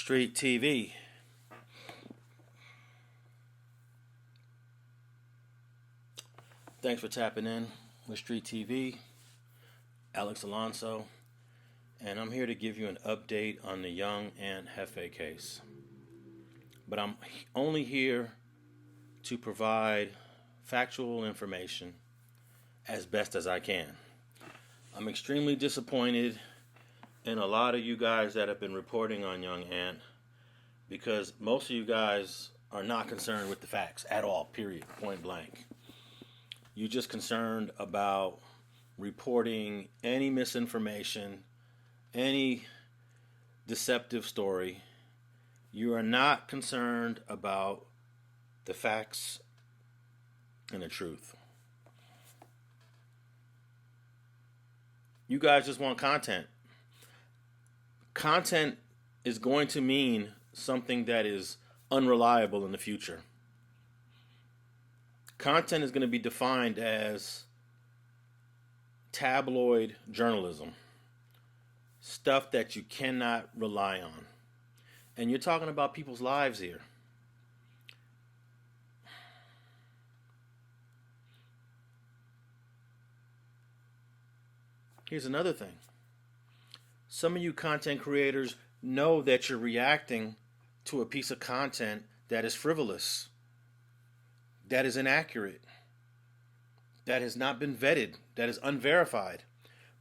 StreetTV. Thanks for tapping in with StreetTV. Alex Alonso, and I'm here to give you an update on the Young Ant Jefe case. But I'm only here to provide factual information as best as I can. I'm extremely disappointed in a lot of you guys that have been reporting on Young Ant, because most of you guys are not concerned with the facts at all, period, point blank. You're just concerned about reporting any misinformation, any deceptive story. You are not concerned about the facts and the truth. You guys just want content. Content is going to mean something that is unreliable in the future. Content is going to be defined as tabloid journalism, stuff that you cannot rely on. And you're talking about people's lives here. Here's another thing. Some of you content creators know that you're reacting to a piece of content that is frivolous, that is inaccurate, that has not been vetted, that is unverified,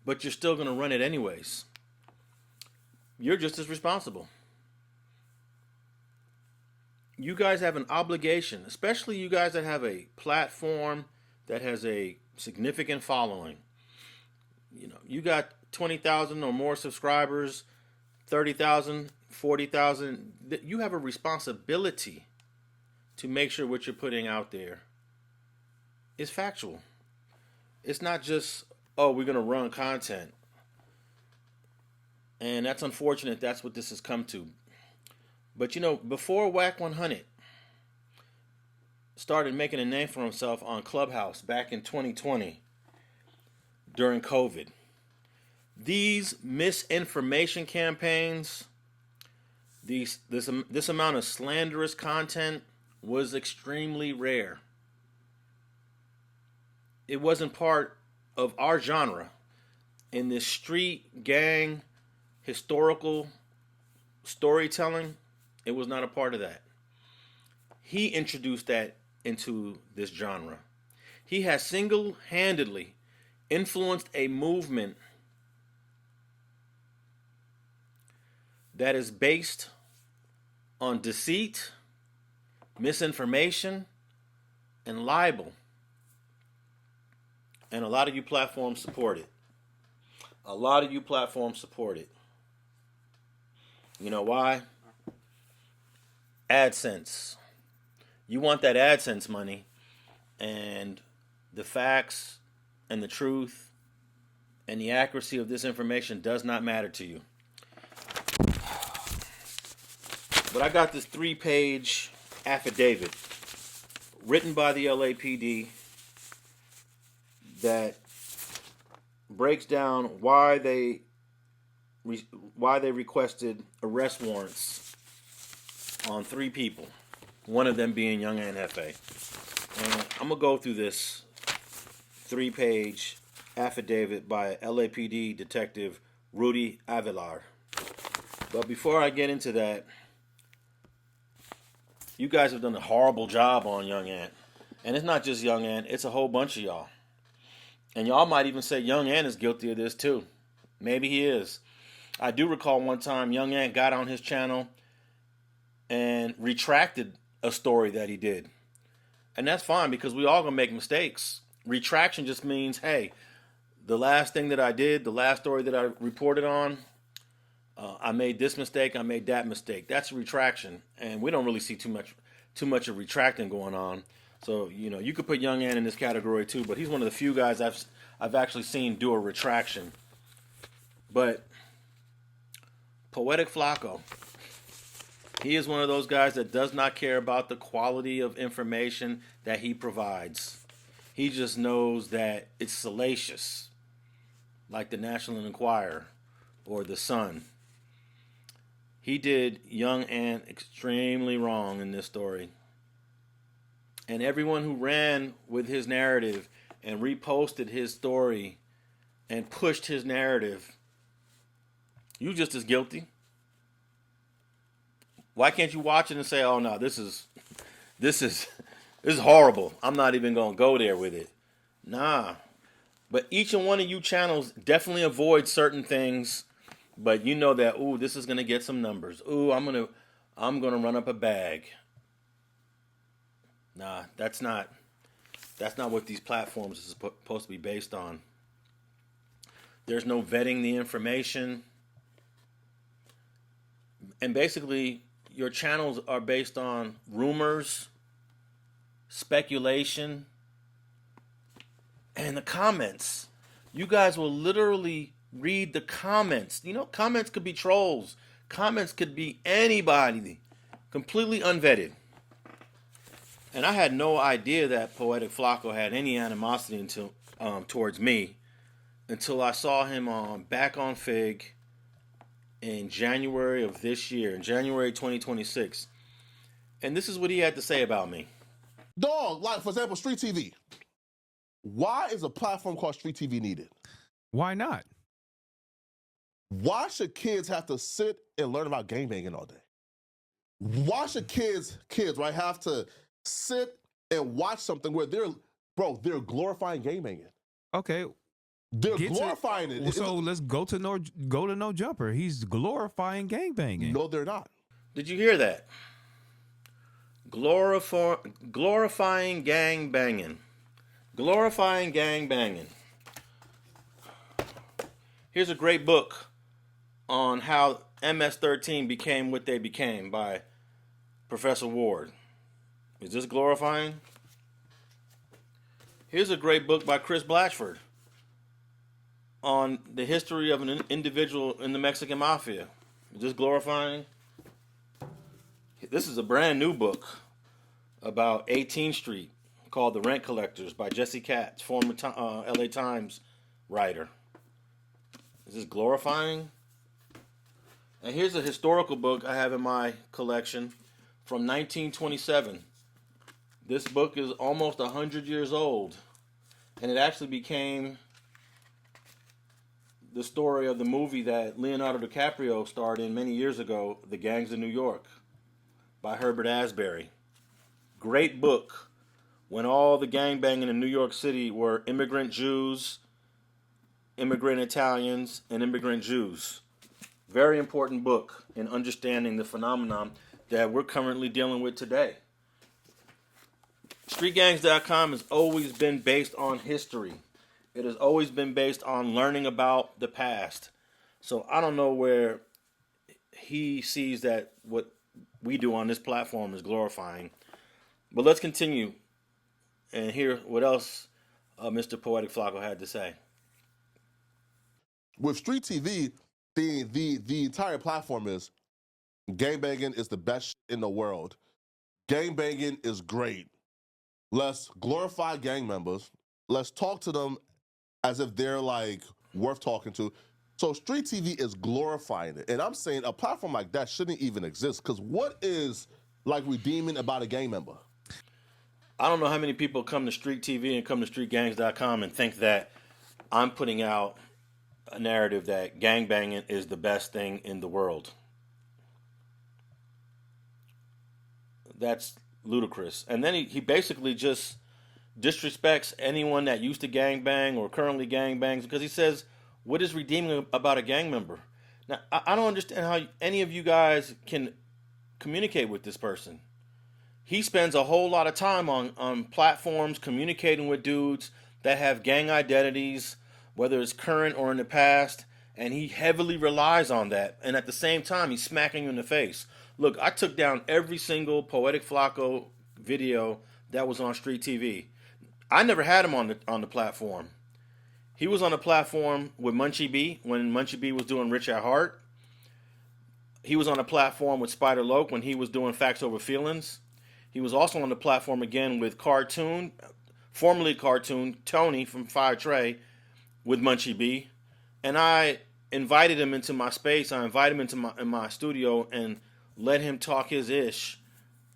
but you're still going to run it anyways. You're just as responsible. You guys have an obligation, especially you guys that have a platform that has a significant following. You know, you got 20,000 or more subscribers, 30,000, 40,000. You have a responsibility to make sure what you're putting out there is factual. It's not just, oh, we're going to run content. And that's unfortunate. That's what this has come to. But, you know, before Whack 100 started making a name for himself on Clubhouse back in 2020 during COVID, these misinformation campaigns, this amount of slanderous content was extremely rare. It wasn't part of our genre. In this street gang historical storytelling, it was not a part of that. He introduced that into this genre. He has single-handedly influenced a movement that is based on deceit, misinformation, and libel. And a lot of you platforms support it. A lot of you platforms support it. You know why? AdSense. You want that AdSense money, and the facts and the truth and the accuracy of this information does not matter to you. But I got this 3-page affidavit written by the LAPD that breaks down why they requested arrest warrants on 3 people, one of them being Young Ant Jefe. And I'm going to go through this 3-page affidavit by LAPD Detective Rudy Avilar. But before I get into that, you guys have done a horrible job on Young Ant. And it's not just Young Ant, it's a whole bunch of y'all. And y'all might even say Young Ant is guilty of this too. Maybe he is. I do recall one time Young Ant got on his channel and retracted a story that he did. And that's fine, because we all gonna make mistakes. Retraction just means, hey, the last thing that I did, the last story that I reported on, I made this mistake, I made that mistake. That's a retraction, and we don't really see too much of retracting going on. So, you know, you could put Young Ant in this category too, but he's one of the few guys I've actually seen do a retraction. But Poetikk Flakko, he is one of those guys that does not care about the quality of information that he provides. He just knows that it's salacious, like the National Enquirer or the Sun. He did Young Ant extremely wrong in this story. And everyone who ran with his narrative and reposted his story and pushed his narrative, you just as guilty. Why can't you watch it and say, "Oh no, this is horrible. I'm not even gonna go there with it." Nah. But each and one of you channels definitely avoid certain things, but you know that, ooh, this is gonna get some numbers. Ooh, I'm gonna run up a bag. Nah, that's not what these platforms are supposed to be based on. There's no vetting the information. And basically, your channels are based on rumors, speculation, and the comments. You guys will literally read the comments. You know, comments could be trolls. Comments could be anybody, completely unvetted. And I had no idea that Poetik Flakko had any animosity towards me until I saw him back on Fig in January of this year, in January 2026. And this is what he had to say about me. Dog, like, for example, StreetTV. Why is a platform called StreetTV needed? Why not? Why should kids have to sit and learn about gangbanging all day? Why should kids, right, have to sit and watch something where they're glorifying gangbanging? Okay. They're glorifying it. So let's go to No Jumper. He's glorifying gangbanging. No, they're not. Did you hear that? Glorifying gangbanging. Glorifying gangbanging. Here's a great book on how MS-13 became what they became by Professor Ward. Is this glorifying? Here's a great book by Chris Blatchford on the history of an individual in the Mexican Mafia. Is this glorifying? This is a brand new book about 18th Street called The Rent Collectors by Jesse Katz, former LA Times writer. Is this glorifying? And here's a historical book I have in my collection from 1927. This book is almost 100 years old, and it actually became the story of the movie that Leonardo DiCaprio starred in many years ago, The Gangs of New York, by Herbert Asbury. Great book when all the gangbanging in New York City were immigrant Jews, immigrant Italians, and immigrant Jews. Very important book in understanding the phenomenon that we're currently dealing with today. StreetGangs.com has always been based on history. It has always been based on learning about the past. So I don't know where he sees that what we do on this platform is glorifying. But let's continue and hear what else Mr. Poetikk Flakko had to say. With StreetTV, the entire platform is gangbanging is the best in the world. Gangbanging is great. Let's glorify gang members. Let's talk to them as if they're like worth talking to. So StreetTV is glorifying it. And I'm saying a platform like that shouldn't even exist, because what is like redeeming about a gang member? I don't know how many people come to StreetTV and come to StreetGangs.com and think that I'm putting out a narrative that gangbanging is the best thing in the world. That's ludicrous. And then he basically just disrespects anyone that used to gangbang or currently gangbangs, because he says, what is redeeming about a gang member? Now, I don't understand how any of you guys can communicate with this person. He spends a whole lot of time on platforms communicating with dudes that have gang identities, whether it's current or in the past, and he heavily relies on that. And at the same time, he's smacking you in the face. Look, I took down every single Poetikk Flakko video that was on StreetTV. I never had him on the platform. He was on the platform with Munchie B when Munchie B was doing Rich at Heart. He was on a platform with Spider Loke when he was doing Facts Over Feelings. He was also on the platform again with formerly Cartoon, Tony from Fire Trey with Munchie B. And I invited him into my space. I invited him into my studio and let him talk his ish,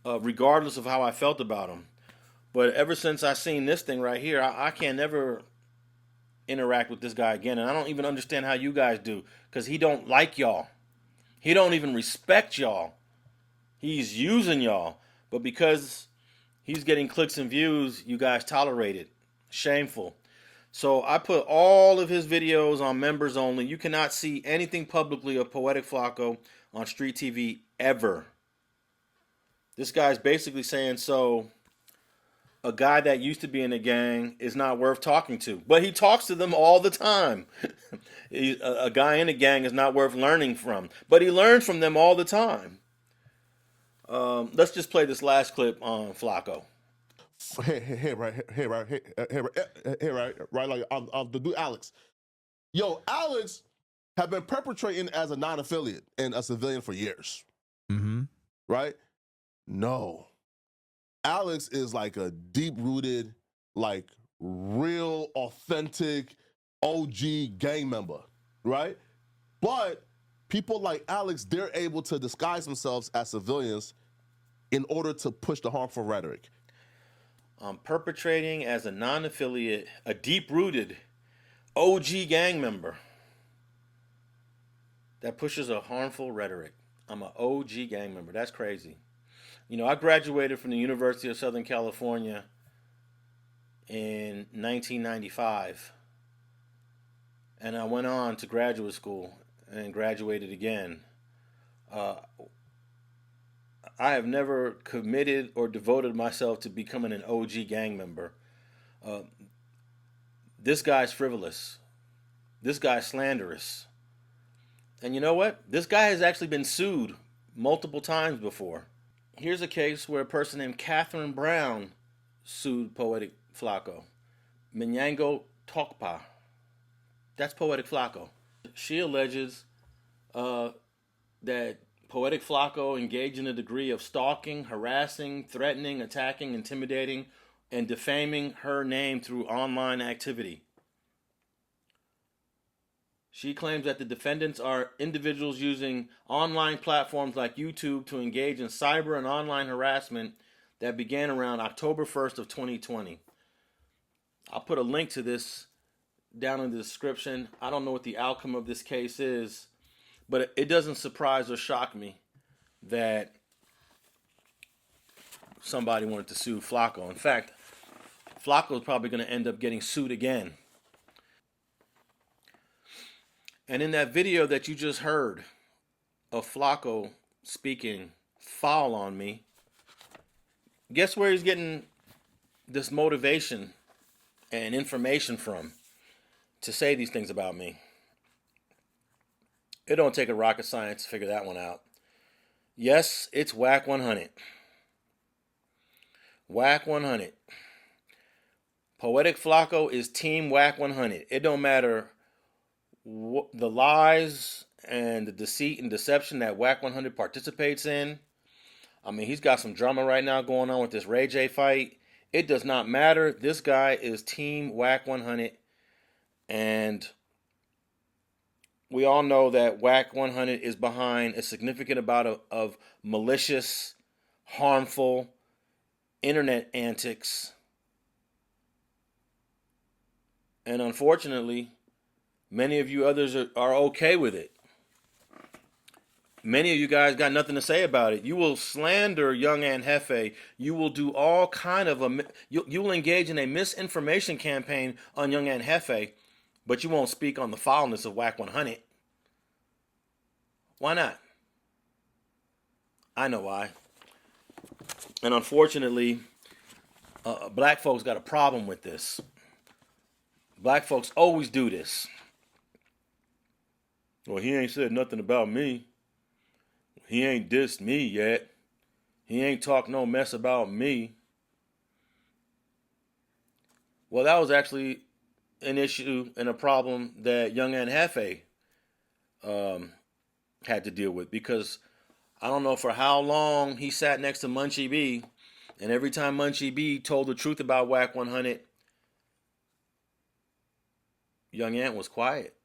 regardless of how I felt about him. But ever since I seen this thing right here, I can't never interact with this guy again. And I don't even understand how you guys do, because he don't like y'all. He don't even respect y'all. He's using y'all. But because he's getting clicks and views, you guys tolerate it. Shameful. So I put all of his videos on members only. You cannot see anything publicly of Poetikk Flakko on StreetTV ever. This guy's basically saying, so a guy that used to be in a gang is not worth talking to. But he talks to them all the time. A guy in a gang is not worth learning from. But he learns from them all the time. Let's just play this last clip on Flakko. Like the dude Alex. Yo, Alex have been perpetrating as a non-affiliate and a civilian for years. Mm-hmm. Right? No. Alex is like a deep-rooted, like real, authentic OG gang member, right? But people like Alex, they're able to disguise themselves as civilians in order to push the harmful rhetoric. Perpetrating as a non-affiliate, a deep-rooted OG gang member that pushes a harmful rhetoric. I'm an OG gang member. That's crazy. You know, I graduated from the University of Southern California in 1995. And I went on to graduate school and graduated again. I have never committed or devoted myself to becoming an OG gang member. This guy's frivolous. This guy's slanderous. And you know what? This guy has actually been sued multiple times before. Here's a case where a person named Catherine Brown sued Poetikk Flakko. Minyango Tokpa. That's Poetikk Flakko. She alleges that Poetikk Flakko engaged in a degree of stalking, harassing, threatening, attacking, intimidating, and defaming her name through online activity. She claims that the defendants are individuals using online platforms like YouTube to engage in cyber and online harassment that began around October 1st of 2020. I'll put a link to this down in the description. I don't know what the outcome of this case is, but it doesn't surprise or shock me that somebody wanted to sue Flakko. In fact, Flakko is probably going to end up getting sued again. And in that video that you just heard of Flakko speaking foul on me, guess where he's getting this motivation and information from to say these things about me? It don't take a rocket science to figure that one out. Yes, it's Whack 100. Whack 100. Poetikk Flakko is Team Whack 100. It don't matter the lies and the deceit and deception that Whack 100 participates in. I mean, he's got some drama right now going on with this Ray J fight. It does not matter. This guy is Team Whack 100. And we all know that Whack 100 is behind a significant amount of malicious, harmful internet antics. And unfortunately, many of you others are okay with it. Many of you guys got nothing to say about it. You will slander Young Ant Jefe. You will do all kind of you will engage in a misinformation campaign on Young Ant Jefe, but you won't speak on the foulness of Whack 100. Why not? I know why. And unfortunately, black folks got a problem with this. Black folks always do this. Well, he ain't said nothing about me. He ain't dissed me yet. He ain't talked no mess about me. Well, that was actually an issue and a problem that Young Ant Jefe had to deal with, because I don't know for how long he sat next to Munchie B, and every time Munchie B told the truth about Whack 100, Young Ant was quiet.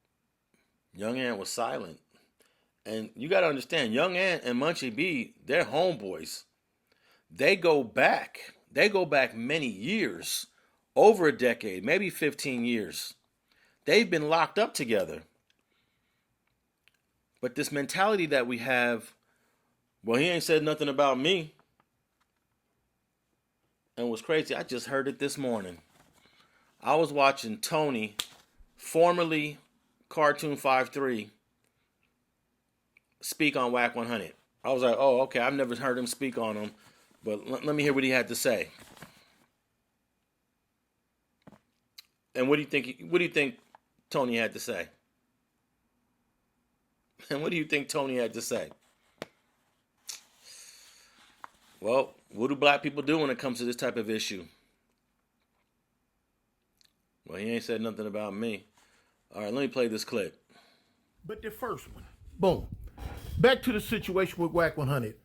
Young Ant was silent. And you got to understand, Young Ant and Munchie B, they're homeboys. They go back. They go back many years, over a decade, maybe 15 years. They've been locked up together. But this mentality that we have, well, he ain't said nothing about me. And what's crazy, I just heard it this morning. I was watching Tony, formerly Cartoon 5-3, speak on Whack 100. I was like, oh, okay, I've never heard him speak on him, but let me hear what he had to say. And what do you think Tony had to say? And what do you think Tony had to say? Well, what do black people do when it comes to this type of issue? Well, he ain't said nothing about me. All right, let me play this clip. But the first one, boom. Back to the situation with Whack 100.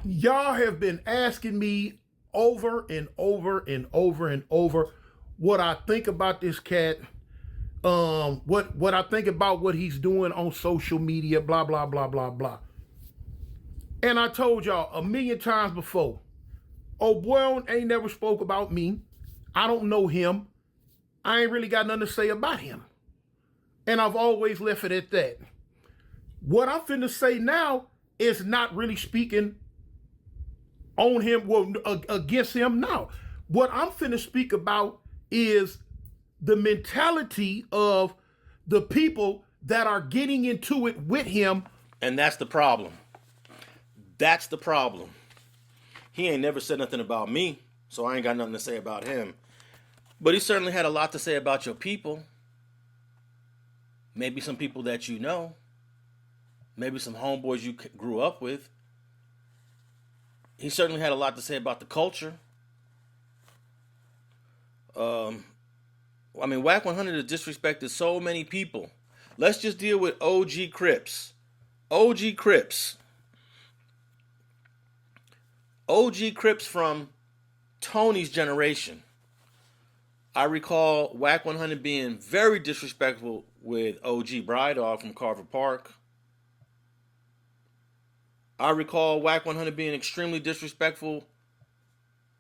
Y'all have been asking me over and over and over and over what I think about this cat, what I think about what he's doing on social media, blah, blah, blah, blah, blah. And I told y'all a million times before, oh boy ain't never spoke about me. I don't know him. I ain't really got nothing to say about him. And I've always left it at that. What I'm finna say now is not really speaking on him, well, against him now. What I'm finna speak about is the mentality of the people that are getting into it with him. And that's the problem. That's the problem. He ain't never said nothing about me, so I ain't got nothing to say about him. But he certainly had a lot to say about your people. Maybe some people that you know. Maybe some homeboys you grew up with. He certainly had a lot to say about the culture. Whack 100 has disrespected so many people. Let's just deal with OG Crips. OG Crips. OG Crips from Tony's generation. I recall Whack 100 being very disrespectful with OG Brydog from Carver Park. I recall Whack 100 being extremely disrespectful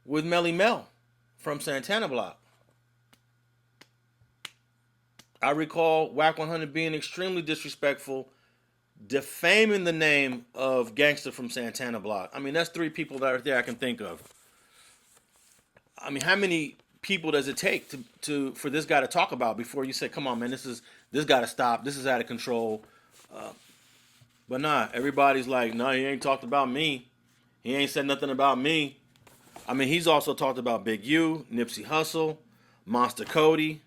with Melly Mel from Santana Block. I recall Whack 100 being extremely disrespectful, defaming the name of Gangster from Santana Block. That's 3 people that are there I can think of. How many people does it take for this guy to talk about before you say, come on, man, this got to stop. This is out of control. But nah, everybody's like, no, he ain't talked about me. He ain't said nothing about me. He's also talked about Big U, Nipsey Hussle, Monster Cody.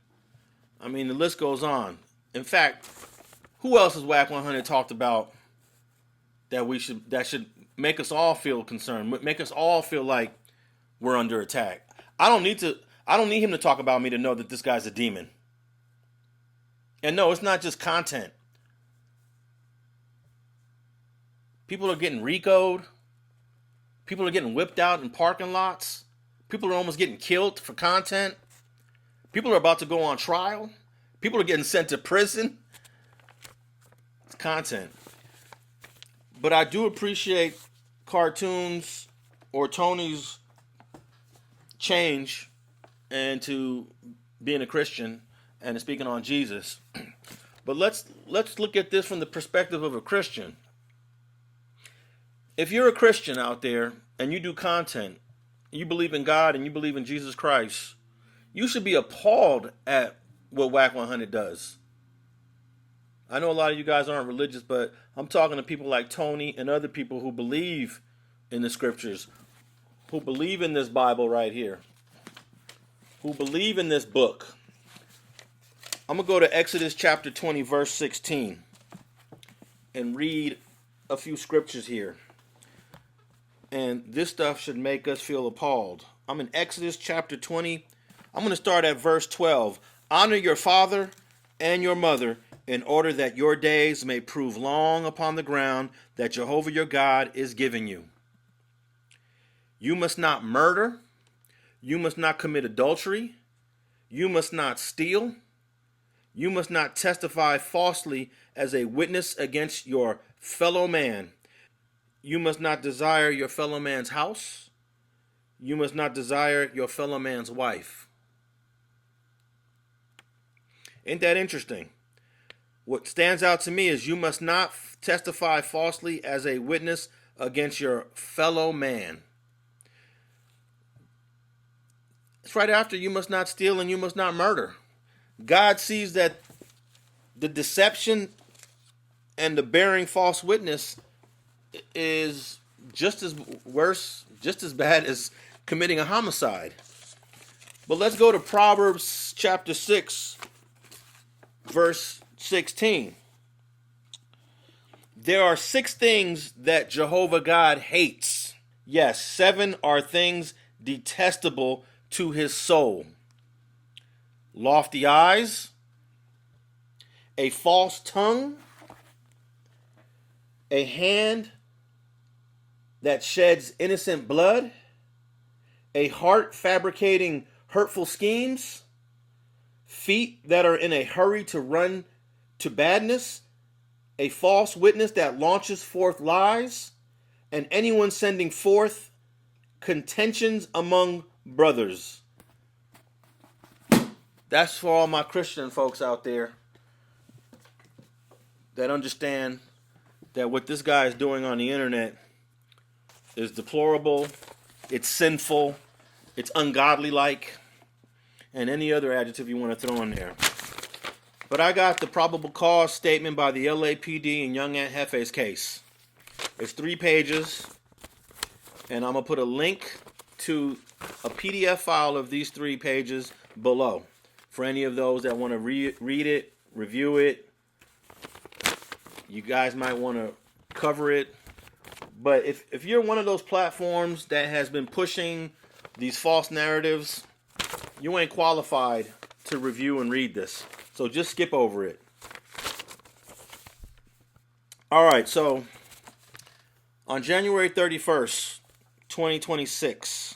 The list goes on. In fact, who else has Whack 100 talked about that should make us all feel concerned, make us all feel like we're under attack? I don't need him to talk about me to know that this guy's a demon. And no, it's not just content. People are getting RICO'd. People are getting whipped out in parking lots. People are almost getting killed for content. People are about to go on trial. People are getting sent to prison. It's content. But I do appreciate Cartoons or Tony's change into being a Christian and speaking on Jesus. But let's look at this from the perspective of a Christian. If you're a Christian out there and you do content, you believe in God and you believe in Jesus Christ, you should be appalled at what Whack 100 does. I know a lot of you guys aren't religious, but I'm talking to people like Tony and other people who believe in the scriptures, who believe in this Bible right here, who believe in this book. I'm going to go to Exodus chapter 20, verse 16, and read a few scriptures here. And this stuff should make us feel appalled. I'm in Exodus chapter 20. I'm going to start at verse 12. Honor your father and your mother, in order that your days may prove long upon the ground that Jehovah your God is giving you. You must not murder. You must not commit adultery. You must not steal. You must not testify falsely as a witness against your fellow man. You must not desire your fellow man's house. You must not desire your fellow man's wife. Ain't that interesting? What stands out to me is you must not testify falsely as a witness against your fellow man. It's right after you must not steal and you must not murder. God sees that the deception and the bearing false witness is just as worse, just as bad as committing a homicide. But let's go to Proverbs chapter 6, verse 16. There are 6 things that Jehovah God hates. Yes, 7 are things detestable to his soul. Lofty eyes, a false tongue, a hand that sheds innocent blood, a heart fabricating hurtful schemes, feet that are in a hurry to run to badness, a false witness that launches forth lies, and anyone sending forth contentions among brothers. That's for all my Christian folks out there that understand that what this guy is doing on the internet is deplorable, it's sinful, it's ungodly-like, and any other adjective you want to throw in there. But I got the probable cause statement by the LAPD in Young Ant Jefe's case. It's 3 pages, and I'm going to put a link to a PDF file of these 3 pages below for any of those that want to read it, review it. You guys might want to cover it. But if you're one of those platforms that has been pushing these false narratives, you ain't qualified to review and read this. So just skip over it. All right, so on January 31st, 2026,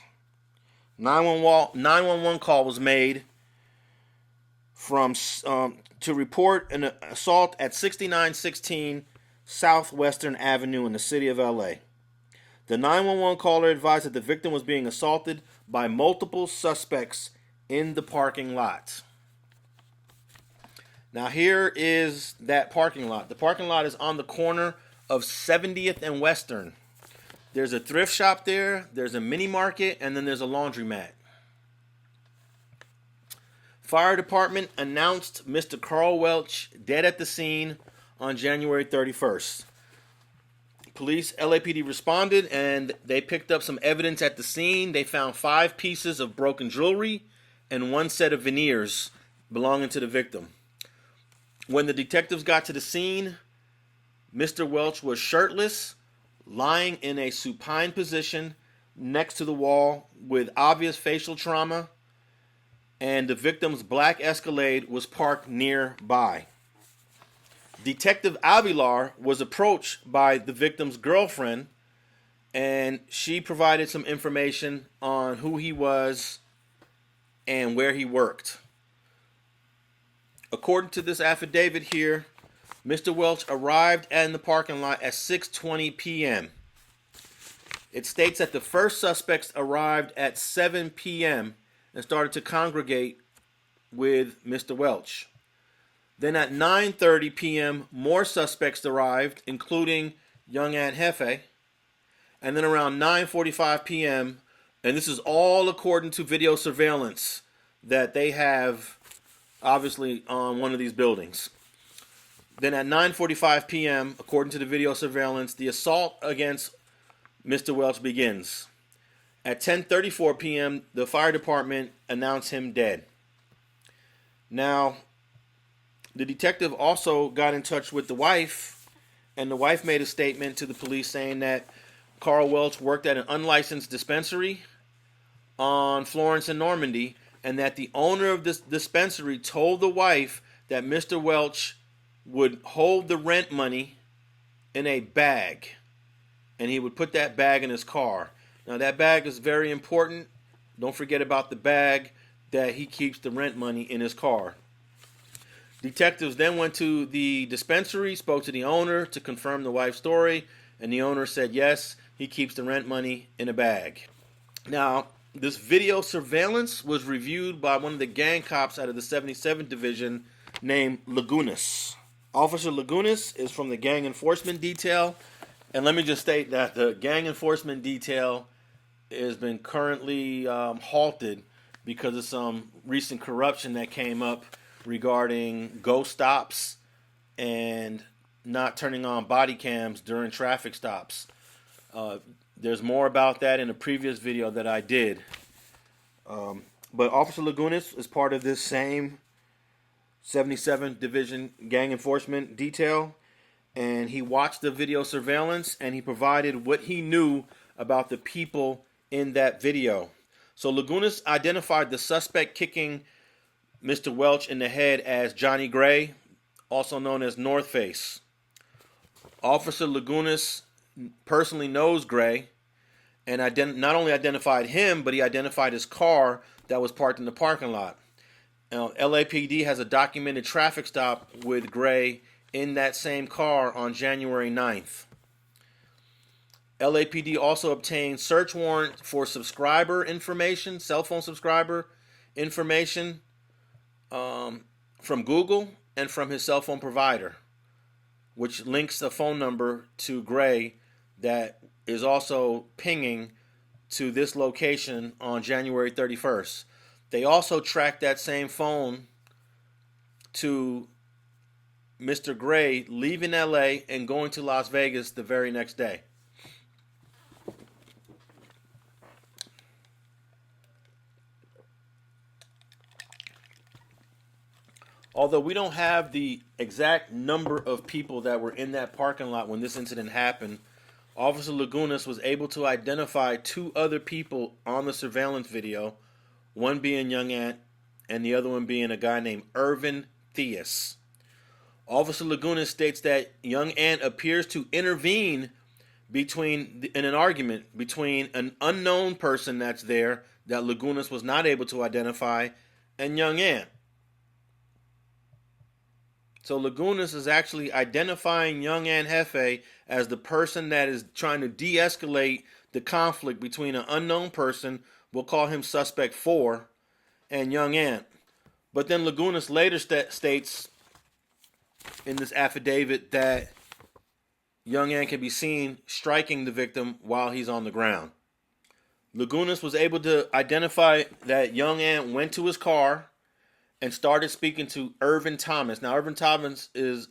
911 call was made from to report an assault at 6916 Southwestern Avenue in the city of LA. The 911 caller advised that the victim was being assaulted by multiple suspects in the parking lot. Now here is that parking lot. The parking lot is on the corner of 70th and Western. There's a thrift shop there, there's a mini market, and then there's a laundromat. Fire department announced Mr. Carl Welch dead at the scene on January 31st. Police, LAPD responded and they picked up some evidence at the scene. They found 5 pieces of broken jewelry and 1 set of veneers belonging to the victim. When the detectives got to the scene, Mr. Welch was shirtless, lying in a supine position next to the wall with obvious facial trauma, and the victim's black Escalade was parked nearby. Detective Avilar was approached by the victim's girlfriend, and she provided some information on who he was and where he worked. According to this affidavit here, Mr. Welch arrived in the parking lot at 6:20 p.m. It states that the first suspects arrived at 7 p.m. and started to congregate with Mr. Welch. Then at 9:30 p.m., more suspects arrived, including Young Ant Jefe. And then around 9:45 p.m., and this is all according to video surveillance that they have, obviously, on one of these buildings. Then at 9:45 p.m., according to the video surveillance, the assault against Mr. Welch begins. At 10:34 p.m., the fire department announced him dead. Now, the detective also got in touch with the wife, and the wife made a statement to the police saying that Carl Welch worked at an unlicensed dispensary on Florence and Normandy, and that the owner of this dispensary told the wife that Mr. Welch would hold the rent money in a bag, and he would put that bag in his car. Now, that bag is very important. Don't forget about the bag that he keeps the rent money in his car. Detectives then went to the dispensary, spoke to the owner to confirm the wife's story, and the owner said yes, he keeps the rent money in a bag. Now, this video surveillance was reviewed by one of the gang cops out of the 77th Division named Lagunas. Officer Lagunas is from the gang enforcement detail, and let me just state that the gang enforcement detail has been currently halted because of some recent corruption that came up regarding ghost stops and not turning on body cams during traffic stops. There's more about that in a previous video that I did. But Officer Lagunas is part of this same 77th Division gang enforcement detail, and he watched the video surveillance and he provided what he knew about the people in that video. So Lagunas identified the suspect kicking Mr. Welch in the head as Johnny Gray, also known as North Face. Officer Lagunas personally knows Gray and not only identified him, but he identified his car that was parked in the parking lot. Now, LAPD has a documented traffic stop with Gray in that same car on January 9th. LAPD also obtained search warrant for subscriber information, cell phone subscriber information from Google and from his cell phone provider, which links a phone number to Gray that is also pinging to this location on January 31st. They also tracked that same phone to Mr. Gray leaving LA and going to Las Vegas the very next day. Although we don't have the exact number of people that were in that parking lot when this incident happened, Officer Lagunas was able to identify two other people on the surveillance video, one being Young Ant and the other one being a guy named Ervin Theus. Officer Lagunas states that Young Ant appears to intervene in an argument between an unknown person that's there that Lagunas was not able to identify and Young Ant. So Lagunas is actually identifying Young Ant Jefe as the person that is trying to de-escalate the conflict between an unknown person, we'll call him Suspect 4, and Young Ant. But then Lagunas later states in this affidavit that Young Ant can be seen striking the victim while he's on the ground. Lagunas was able to identify that Young Ant went to his car and started speaking to Ervin Thomas. Now, Ervin Theus.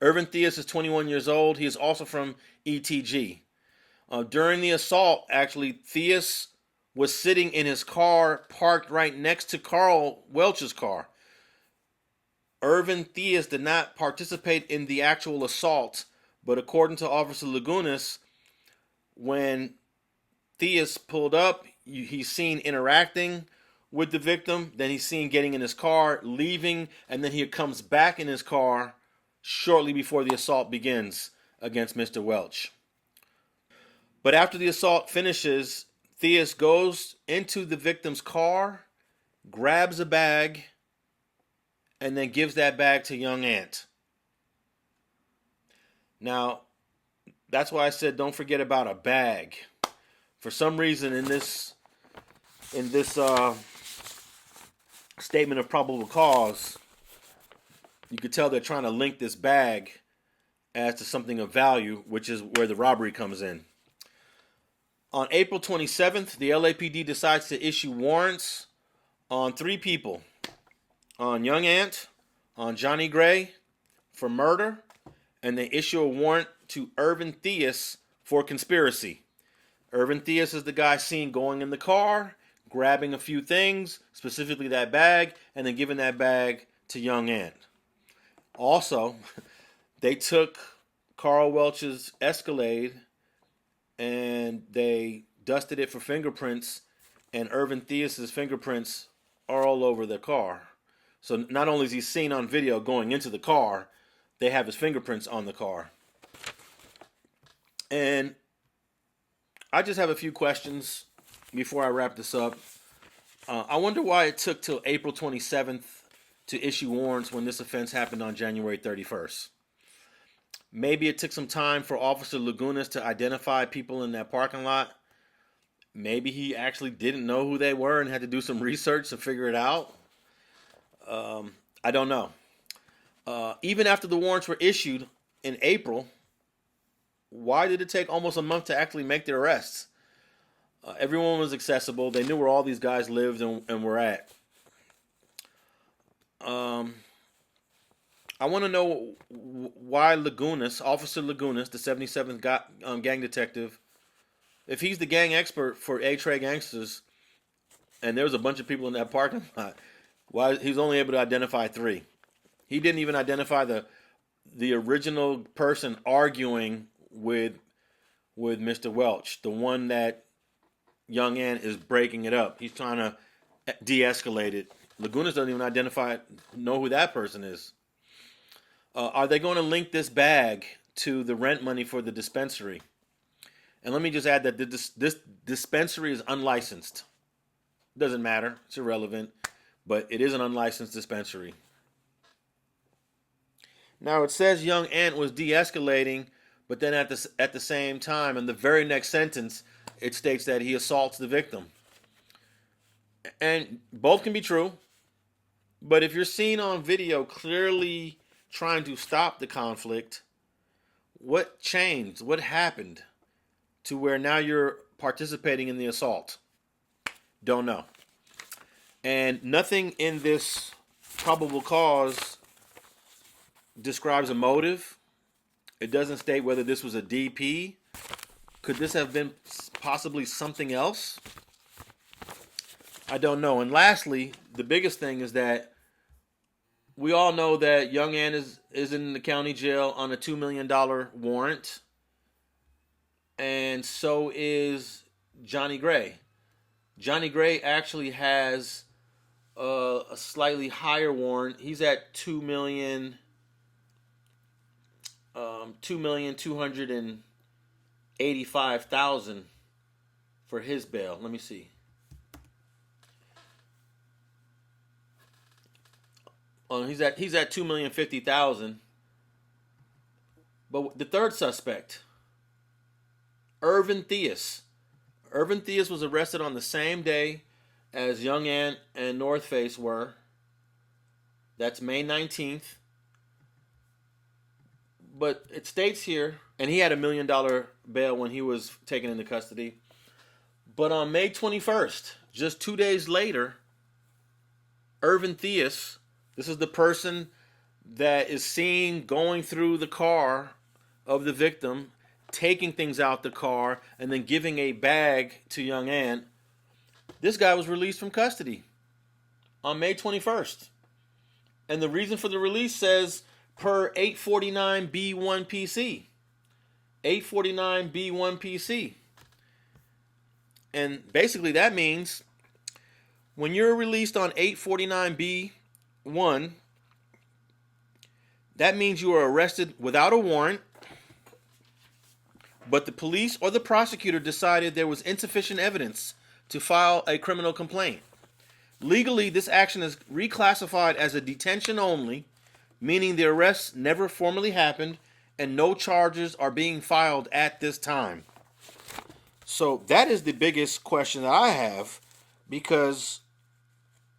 Ervin Theus is 21 years old. He is also from ETG. During the assault, actually, Theus was sitting in his car parked right next to Carl Welch's car. Ervin Theus did not participate in the actual assault, but according to Officer Lagunas, when Theus pulled up, he's seen interacting with the victim, then he's seen getting in his car, leaving, and then he comes back in his car shortly before the assault begins against Mr. Welch. But after the assault finishes, Theus goes into the victim's car, grabs a bag, and then gives that bag to Young Ant. Now, that's why I said don't forget about a bag. For some reason in this statement of probable cause, you could tell they're trying to link this bag as to something of value, which is where the robbery comes in. On April 27th, the LAPD decides to issue warrants on 3 people. On Young Ant, on Johnny Gray for murder, and they issue a warrant to Ervin Theus for conspiracy. Ervin Theus is the guy seen going in the car, grabbing a few things, specifically that bag, and then giving that bag to Young Ant. Also, they took Carl Welch's Escalade and they dusted it for fingerprints, and Ervin Theus's fingerprints are all over the car. So not only is he seen on video going into the car, they have his fingerprints on the car. And I just have a few questions before I wrap this up. I wonder why it took till April 27th to issue warrants when this offense happened on January 31st. Maybe it took some time for Officer Lagunas to identify people in that parking lot. Maybe he actually didn't know who they were and had to do some research to figure it out. I don't know. Even after the warrants were issued in April, why did it take almost a month to actually make the arrests? Everyone was accessible. They knew where all these guys lived and were at. I want to know why Lagunas, Officer Lagunas, the 77th gang detective, if he's the gang expert for A-Tray gangsters, and there was a bunch of people in that parking lot, why he's only able to identify 3? He didn't even identify the original person arguing with Mr. Welch, the one that Young Ant is breaking it up. He's trying to de-escalate it. Lagunas doesn't even know who that person is. Are they going to link this bag to the rent money for the dispensary? And let me just add that this dispensary is unlicensed. Doesn't matter. It's irrelevant. But it is an unlicensed dispensary. Now, it says Young Ant was de-escalating, but then at the same time, in the very next sentence, it states that he assaults the victim. And both can be true. But if you're seen on video clearly trying to stop the conflict, what changed? What happened to where now you're participating in the assault? Don't know. And nothing in this probable cause describes a motive. It doesn't state whether this was a DP. Could this have been possibly something else? I don't know. And lastly, the biggest thing is that we all know that Young Ant is in the county jail on a $2 million warrant. And so is Johnny Gray. Johnny Gray actually has a slightly higher warrant. He's at $2,285,000 for his bail. Let me see. He's at $2,050,000. But the third suspect, Ervin Theus. Ervin Theus was arrested on the same day as Young Ant and North Face were. That's May 19th. But it states here, and he had $1 million bail when he was taken into custody. But on May 21st, just 2 days later, Ervin Theus, this is the person that is seen going through the car of the victim, taking things out the car, and then giving a bag to Young Ant. This guy was released from custody on May 21st. And the reason for the release says per 849B1 PC. 849B1 PC. And basically that means when you're released on 849B1, that means you are arrested without a warrant, but the police or the prosecutor decided there was insufficient evidence to file a criminal complaint. Legally, this action is reclassified as a detention only, meaning the arrest never formally happened and no charges are being filed at this time. So that is the biggest question that I have, because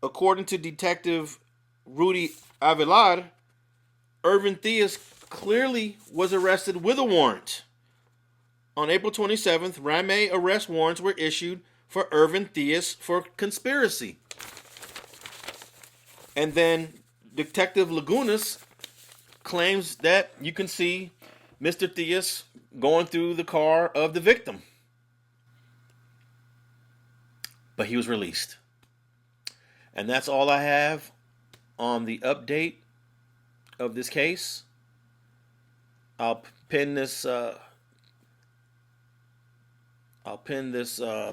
according to Detective Rudy Avilar, Ervin Theus clearly was arrested with a warrant. On April 27th, Ramey arrest warrants were issued for Ervin Theus for conspiracy. And then Detective Lagunas claims that you can see Mr. Theus going through the car of the victim. But he was released. And that's all I have on the update of this case. I'll pin this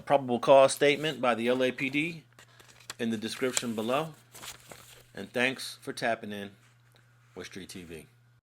probable cause statement by the LAPD in the description below. And thanks for tapping in with StreetTV.